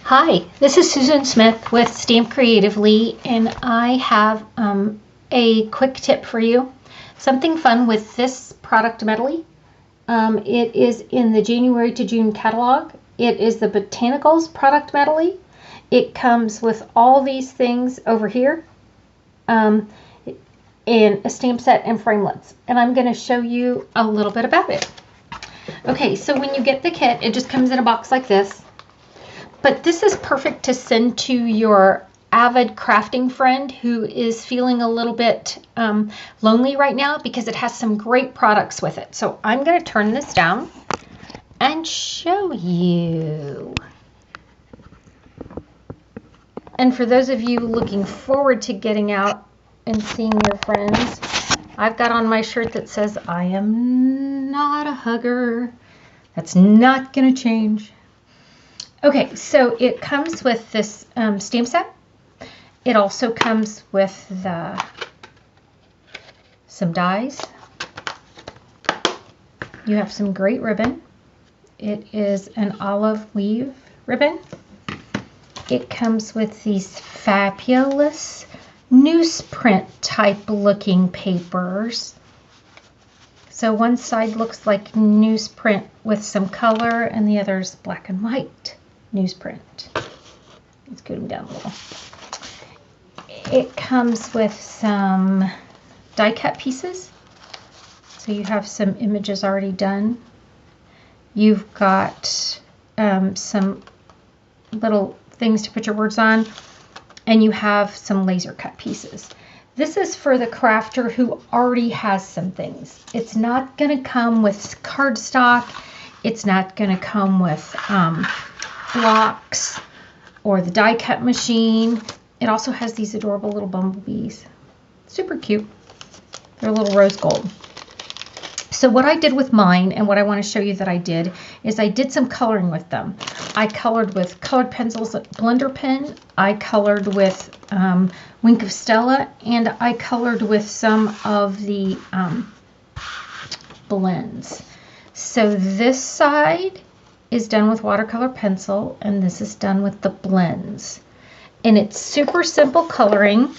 Hi, this is Susan Smith with StampCreatively, and I have a quick tip for you. Something fun with this product Medley. It is in the January to June catalog. It is the Botanicals product Medley. It comes with all these things over here, and a stamp set and framelits. And I'm going to show you a little bit about it. Okay, so when you get the kit, it just comes in a box like this. But this is perfect to send to your avid crafting friend who is feeling a little bit lonely right now, because it has some great products with it. So I'm going to turn this down and show you. And for those of you looking forward to getting out and seeing your friends, I've got on my shirt that says, "I am not a hugger." That's not going to change. Okay, so it comes with this stamp set. It also comes with some dies. You have some great ribbon. It is an olive weave ribbon. It comes with these fabulous newsprint type looking papers. So one side looks like newsprint with some color, and the other is black and white newsprint. Let's scoot them down a little. It comes with some die cut pieces. So you have some images already done. You've got some little things to put your words on, and you have some laser cut pieces. This is for the crafter who already has some things. It's not going to come with cardstock. It's not going to come with blocks or the die cut machine. It also has these adorable little bumblebees. Super cute. They're a little rose gold. So what I did with mine, and what I want to show you that I did, is I did some coloring with them. I colored with colored pencils at Blender Pen. I colored with Wink of Stella, and I colored with some of the blends. So this side is done with watercolor pencil, and this is done with the blends. And it's super simple coloring.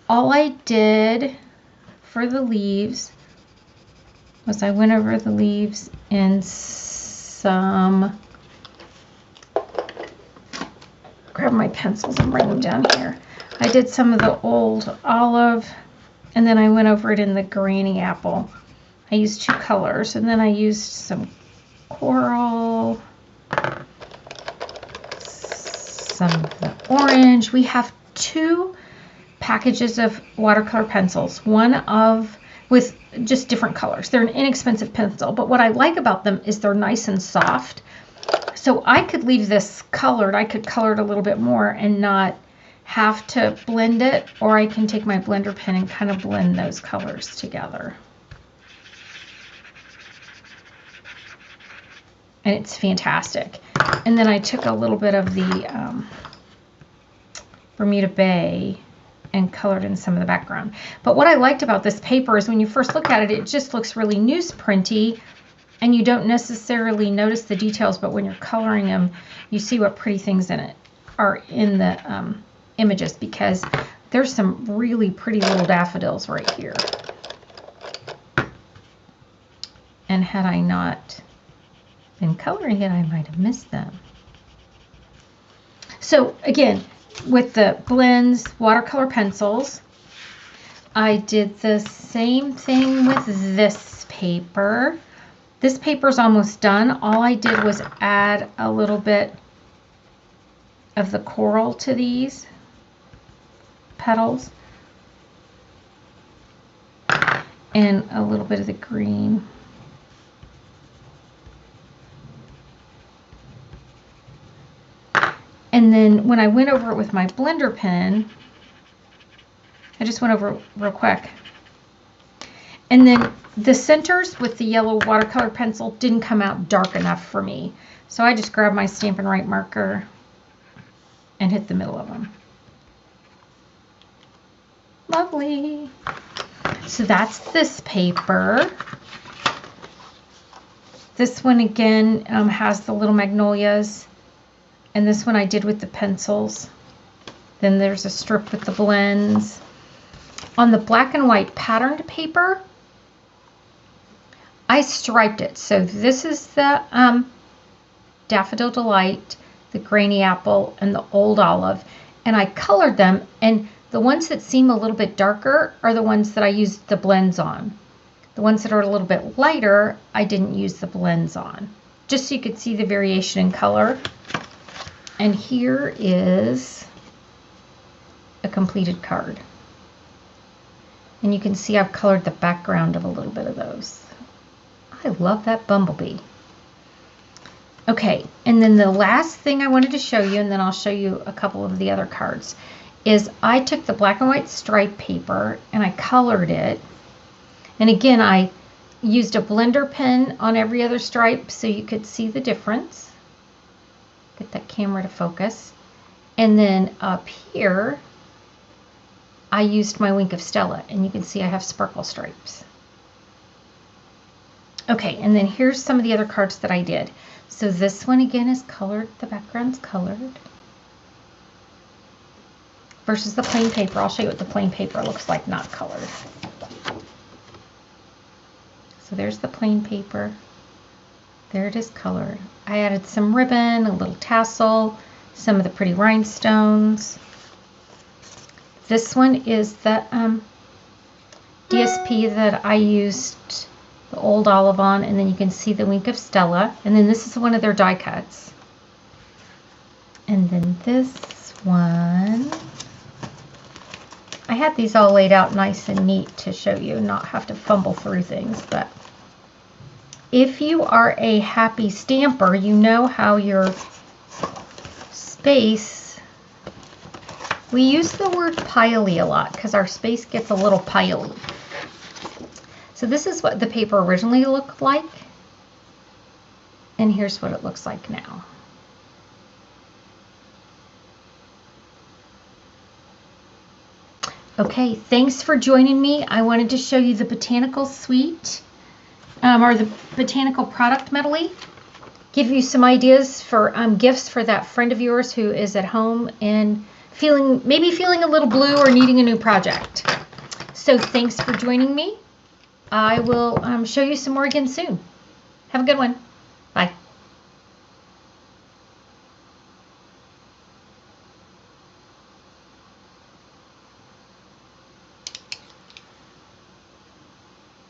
All I did for the leaves was I went over the leaves in some, grab my pencils and bring them down here. I did some of the old olive, and then I went over it in the granny apple. I used two colors, and then I used some coral, some of the orange. We have two packages of watercolor pencils, one with just different colors. They're an inexpensive pencil, but what I like about them is they're nice and soft. So I could leave this colored. I could color it a little bit more and not have to blend it, or I can take my blender pen and kind of blend those colors together. And it's fantastic. And then I took a little bit of the Bermuda Bay and colored in some of the background. But what I liked about this paper is when you first look at it, it just looks really newsprinty, and you don't necessarily notice the details, but when you're coloring them, you see what pretty things in it are in the images, because there's some really pretty little daffodils right here. And had I not been coloring it, I might have missed them. So again, with the blends, watercolor pencils, I did the same thing with this paper. This paper's almost done. All I did was add a little bit of the coral to these petals and a little bit of the green. And then when I went over it with my blender pen, I just went over it real quick. And then the centers with the yellow watercolor pencil didn't come out dark enough for me. So I just grabbed my Stampin' Write marker and hit the middle of them. Lovely. So that's this paper. This one again has the little magnolias And this one I did with the pencils. Then there's a strip with the blends. On the black and white patterned paper, I striped it. So this is the Daffodil Delight, the Grainy Apple, and the Old Olive. And I colored them, and the ones that seem a little bit darker are the ones that I used the blends on. The ones that are a little bit lighter, I didn't use the blends on. Just so you could see the variation in color. And here is a completed card. And you can see I've colored the background of a little bit of those. I love that bumblebee. Okay, and then the last thing I wanted to show you, and then I'll show you a couple of the other cards, is I took the black and white stripe paper and I colored it. And again, I used a blender pen on every other stripe so you could see the difference. Get that camera to focus. And then up here, I used my Wink of Stella, and you can see I have sparkle stripes. Okay, and then here's some of the other cards that I did. So this one again is colored, the background's colored. Versus the plain paper. I'll show you what the plain paper looks like not colored. So there's the plain paper. There it is colored. I added some ribbon, a little tassel, some of the pretty rhinestones. This one is the DSP that I used the Old Olive on, and then you can see the Wink of Stella. And then this is one of their die cuts. And then this one, I had these all laid out nice and neat to show you, not have to fumble through things. But if you are a happy stamper, you know how your space, we use the word piley a lot because our space gets a little piley. So this is what the paper originally looked like, and here's what it looks like now. Okay, thanks for joining me. I wanted to show you the Botanical Suite, or the Botanical Product Medley. Give you some ideas for gifts for that friend of yours who is at home and maybe feeling a little blue or needing a new project. So thanks for joining me. I will show you some more again soon. Have a good one.